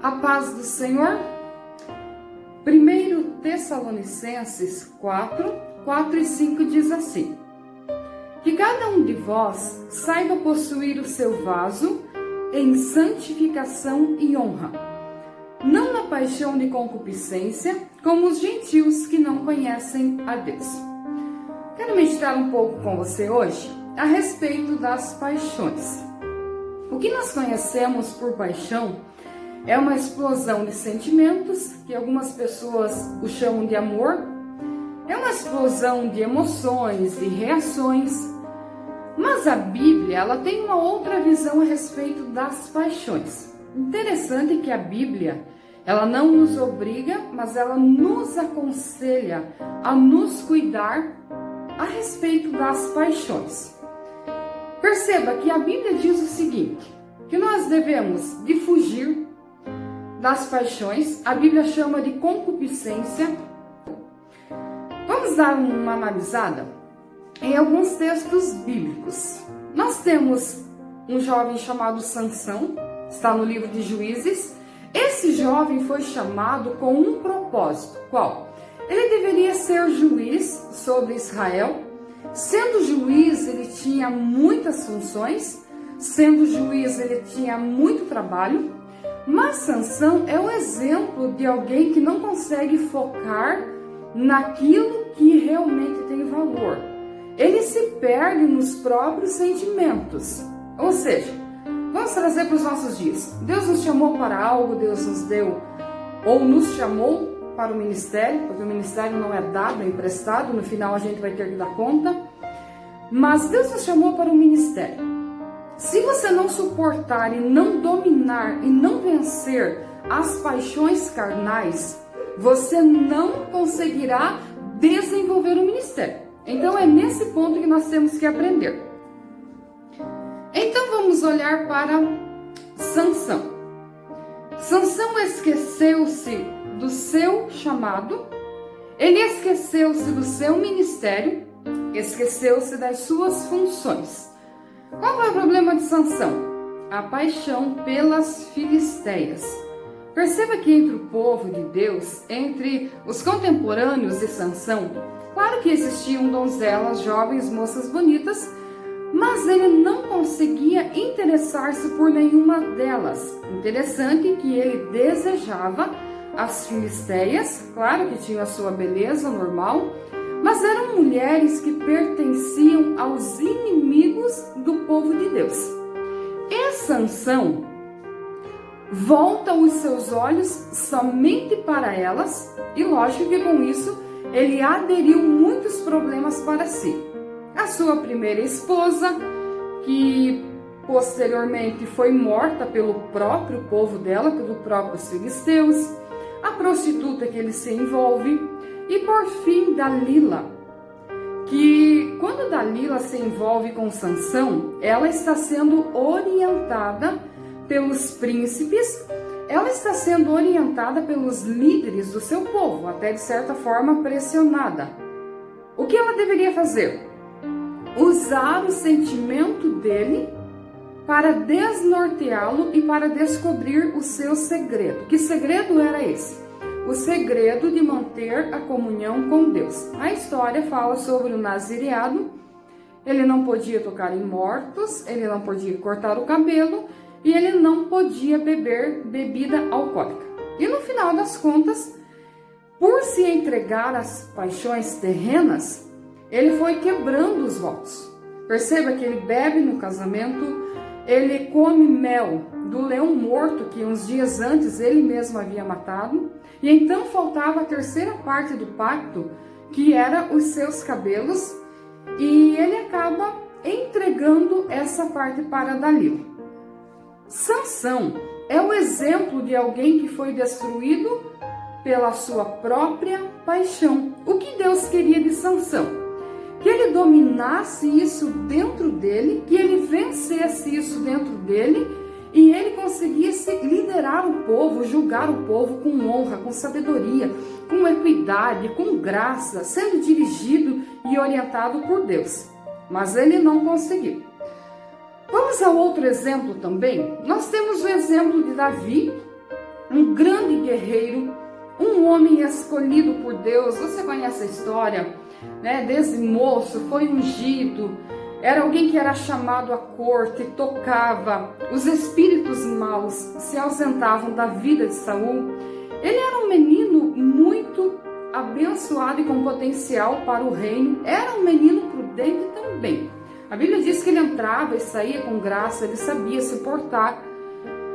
A paz do Senhor. 1 Tessalonicenses 4 e 5 diz assim: que cada um de vós saiba possuir o seu vaso em santificação e honra, não na paixão de concupiscência, como os gentios que não conhecem a Deus. Quero meditar um pouco com você hoje a respeito das paixões. O que nós conhecemos por paixão é uma explosão de sentimentos, que algumas pessoas o chamam de amor. É uma explosão de emoções, de reações. Mas a Bíblia, ela tem uma outra visão a respeito das paixões. Interessante que a Bíblia, ela não nos obriga, mas ela nos aconselha a nos cuidar a respeito das paixões. Perceba que a Bíblia diz o seguinte, que nós devemos de fugir das paixões. A Bíblia chama de concupiscência. Vamos dar uma analisada em alguns textos bíblicos. Nós temos um jovem chamado Sansão, está no livro de Juízes. Esse jovem foi chamado com um propósito. Qual? Ele deveria ser juiz sobre Israel. Sendo juiz, ele tinha muitas funções. Sendo juiz, ele tinha muito trabalho. Mas Sansão é um exemplo de alguém que não consegue focar naquilo que realmente tem valor. Ele se perde nos próprios sentimentos. Ou seja, vamos trazer para os nossos dias. Deus nos chamou para algo, Deus nos deu ou nos chamou para o ministério, porque o ministério não é dado, é emprestado, no final a gente vai ter que dar conta. Mas Deus nos chamou para o ministério. Se você não suportar e não dominar e não vencer as paixões carnais, você não conseguirá desenvolver o ministério. Então é nesse ponto que nós temos que aprender. Então vamos olhar para Sansão. Sansão esqueceu-se do seu chamado, ele esqueceu-se do seu ministério, esqueceu-se das suas funções. Qual foi o problema de Sansão? A paixão pelas filisteias. Perceba que entre o povo de Deus, entre os contemporâneos de Sansão, claro que existiam donzelas, jovens, moças bonitas, mas ele não conseguia interessar-se por nenhuma delas. Interessante que ele desejava as filisteias, claro que tinham a sua beleza normal, mas eram mulheres que pertenciam aos inimigos do povo de Deus. E Sansão volta os seus olhos somente para elas, e lógico que com isso ele aderiu muitos problemas para si. A sua primeira esposa, que posteriormente foi morta pelo próprio povo dela, pelos próprios filisteus, a prostituta que ele se envolve, e por fim Dalila, que quando Dalila se envolve com Sansão, ela está sendo orientada pelos príncipes, ela está sendo orientada pelos líderes do seu povo, até de certa forma pressionada. O que ela deveria fazer? Usar o sentimento dele para desnorteá-lo e para descobrir o seu segredo. Que segredo era esse? O segredo de manter a comunhão com Deus. A história fala sobre o nazireado. Ele não podia tocar em mortos, ele não podia cortar o cabelo e ele não podia beber bebida alcoólica. E no final das contas, por se entregar às paixões terrenas, ele foi quebrando os votos. Perceba que ele bebe no casamento, ele come mel do leão morto que uns dias antes ele mesmo havia matado, e então faltava a terceira parte do pacto, que era os seus cabelos, e ele acaba entregando essa parte para Dalila. Sansão é o exemplo de alguém que foi destruído pela sua própria paixão. O que Deus queria de Sansão? Que ele dominasse isso dentro dele, que ele vencesse isso dentro dele e ele conseguisse liderar o povo, julgar o povo com honra, com sabedoria, com equidade, com graça, sendo dirigido e orientado por Deus. Mas ele não conseguiu. Vamos a outro exemplo também. Nós temos o exemplo de Davi, um grande guerreiro, um homem escolhido por Deus. Você conhece a história, né? Desde moço foi ungido, era alguém que era chamado à corte, tocava, os espíritos maus se ausentavam da vida de Saul. Ele era um menino muito abençoado e com potencial para o reino, era um menino prudente também. A Bíblia diz que ele entrava e saía com graça, ele sabia se portar.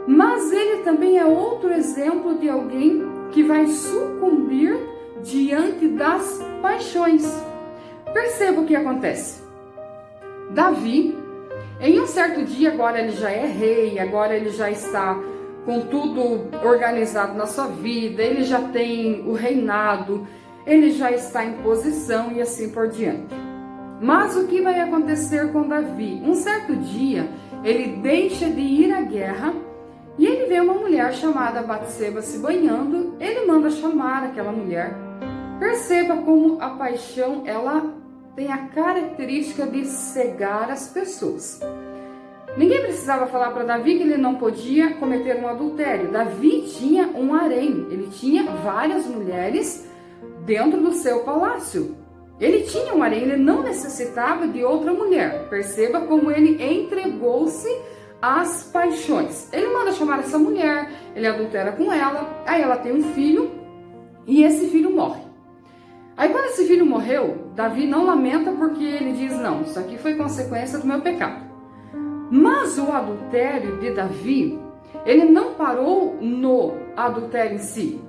Mas ele também é outro exemplo de alguém que vai sucumbir diante das paixões. Perceba o que acontece. Davi, em um certo dia, agora ele já é rei, agora ele já está com tudo organizado na sua vida, ele já tem o reinado, ele já está em posição e assim por diante. Mas o que vai acontecer com Davi? Um certo dia, ele deixa de ir à guerra e ele vê uma mulher chamada Batseba se banhando, ele manda chamar aquela mulher. Perceba como a paixão, ela tem a característica de cegar as pessoas. Ninguém precisava falar para Davi que ele não podia cometer um adultério. Davi tinha um harém, ele tinha várias mulheres dentro do seu palácio. Ele tinha um harém, ele não necessitava de outra mulher. Perceba como ele entregou-se às paixões. Ele manda chamar essa mulher, ele adultera com ela, aí ela tem um filho e esse filho morre. Aí quando esse filho morreu, Davi não lamenta porque ele diz, não, isso aqui foi consequência do meu pecado. Mas o adultério de Davi, ele não parou no adultério em si,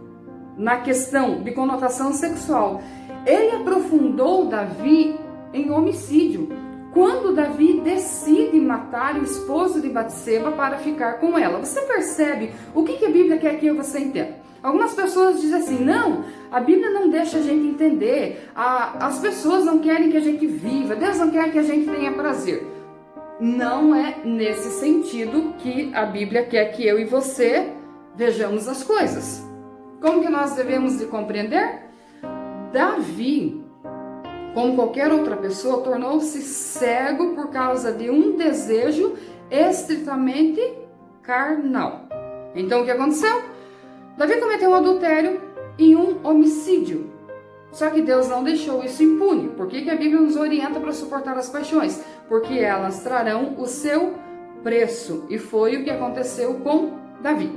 na questão de conotação sexual. Ele aprofundou Davi em homicídio, quando Davi decide matar o esposo de Batseba para ficar com ela. Você percebe o que a Bíblia quer que você entenda? Algumas pessoas dizem assim, não, a Bíblia não deixa a gente entender, as pessoas não querem que a gente viva, Deus não quer que a gente tenha prazer. Não é nesse sentido que a Bíblia quer que eu e você vejamos as coisas. Como que nós devemos de compreender? Davi, como qualquer outra pessoa, tornou-se cego por causa de um desejo estritamente carnal. Então o que aconteceu? Davi cometeu um adultério e um homicídio. Só que Deus não deixou isso impune. Por que a Bíblia nos orienta para suportar as paixões? Porque elas trarão o seu preço. E foi o que aconteceu com Davi.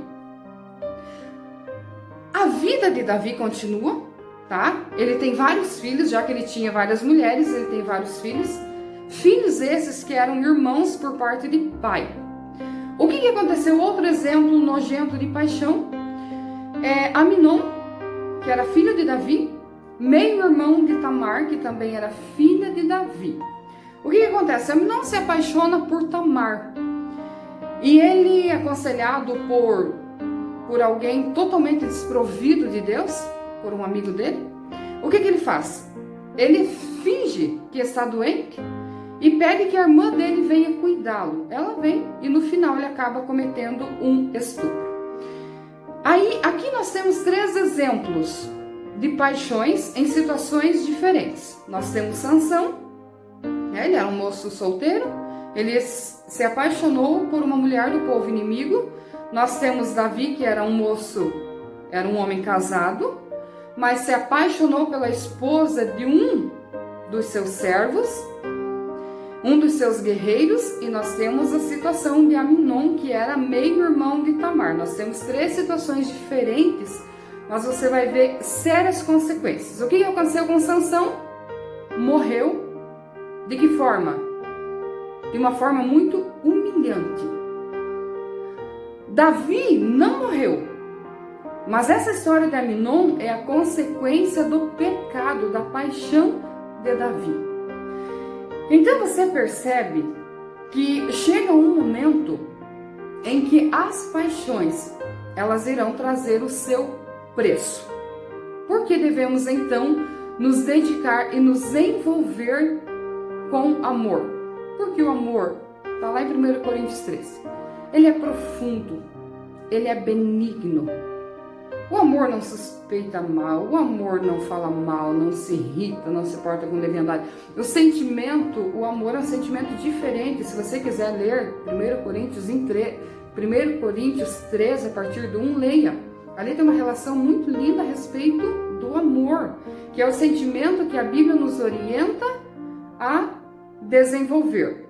A vida de Davi continua, tá? Ele tem vários filhos, já que ele tinha várias mulheres, ele tem vários filhos. Filhos esses que eram irmãos por parte de pai. O que aconteceu? Outro exemplo nojento de paixão é Aminon, que era filho de Davi, meio-irmão de Tamar, que também era filha de Davi. O que acontece? Aminon se apaixona por Tamar. E ele, aconselhado por alguém totalmente desprovido de Deus, por um amigo dele, o que ele faz? Ele finge que está doente e pede que a irmã dele venha cuidá-lo. Ela vem e no final ele acaba cometendo um estupro. Aí, aqui nós temos 3 exemplos de paixões em situações diferentes. Nós temos Sansão, ele era um moço solteiro, ele se apaixonou por uma mulher do povo inimigo. Nós temos Davi, que era um moço, era um homem casado, mas se apaixonou pela esposa de um dos seus servos, um dos seus guerreiros, e nós temos a situação de Aminon, que era meio-irmão de Tamar. Nós temos 3 situações diferentes, mas você vai ver sérias consequências. O que aconteceu com Sansão? Morreu. De que forma? De uma forma muito humilhante. Davi não morreu, mas essa história de Aminon é a consequência do pecado, da paixão de Davi. Então você percebe que chega um momento em que as paixões, elas irão trazer o seu preço. Por que devemos então nos dedicar e nos envolver com amor? Porque o amor está lá em 1 Coríntios 13. Ele é profundo, ele é benigno. O amor não suspeita mal, o amor não fala mal, não se irrita, não se porta com leviandade. O sentimento, o amor é um sentimento diferente. Se você quiser ler 1 Coríntios 13, a partir do 1, leia. Ali tem uma relação muito linda a respeito do amor, que é o sentimento que a Bíblia nos orienta a desenvolver.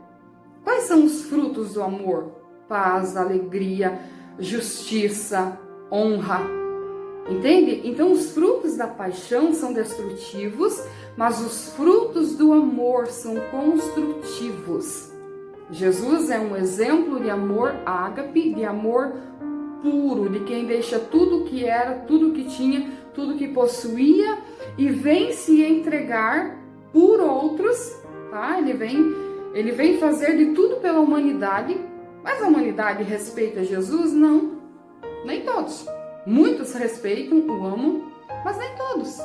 Quais são os frutos do amor? Paz, alegria, justiça, honra. Entende? Então os frutos da paixão são destrutivos, mas os frutos do amor são construtivos. Jesus é um exemplo de amor ágape, de amor puro, de quem deixa tudo o que era, tudo o que tinha, tudo que possuía e vem se entregar por outros, tá? Ele vem fazer de tudo pela humanidade, mas a humanidade respeita Jesus? Não, nem todos. Muitos respeitam, o amam, mas nem todos.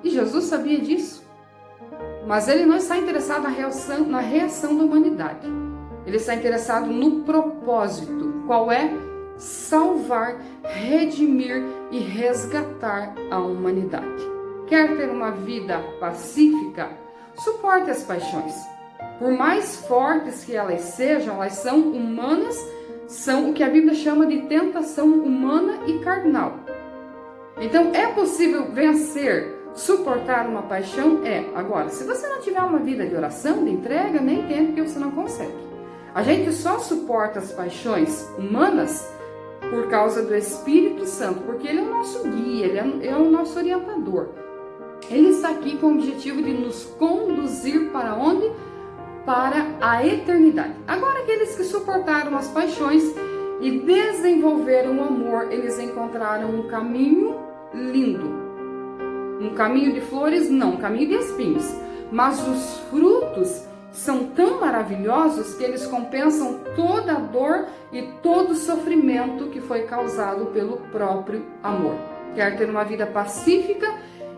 E Jesus sabia disso. Mas ele não está interessado na reação da humanidade. Ele está interessado no propósito. Qual é? Salvar, redimir e resgatar a humanidade. Quer ter uma vida pacífica? Suporte as paixões. Por mais fortes que elas sejam, elas são humanas, são o que a Bíblia chama de tentação humana e carnal. Então, é possível vencer, suportar uma paixão? É. Agora, se você não tiver uma vida de oração, de entrega, nem tente, porque você não consegue. A gente só suporta as paixões humanas por causa do Espírito Santo, porque ele é o nosso guia, ele é o nosso orientador. Ele está aqui com o objetivo de nos conduzir para onde? Para a eternidade. Agora, aqueles que suportaram as paixões e desenvolveram o amor, eles encontraram um caminho lindo. Um caminho de flores? Não, um caminho de espinhos. Mas os frutos são tão maravilhosos que eles compensam toda a dor e todo o sofrimento que foi causado pelo próprio amor. Quer ter uma vida pacífica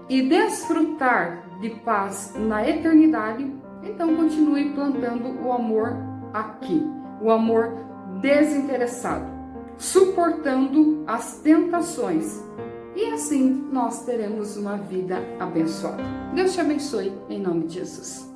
e desfrutar de paz na eternidade? Então continue plantando o amor aqui, o amor desinteressado, suportando as tentações. E assim nós teremos uma vida abençoada. Deus te abençoe, em nome de Jesus.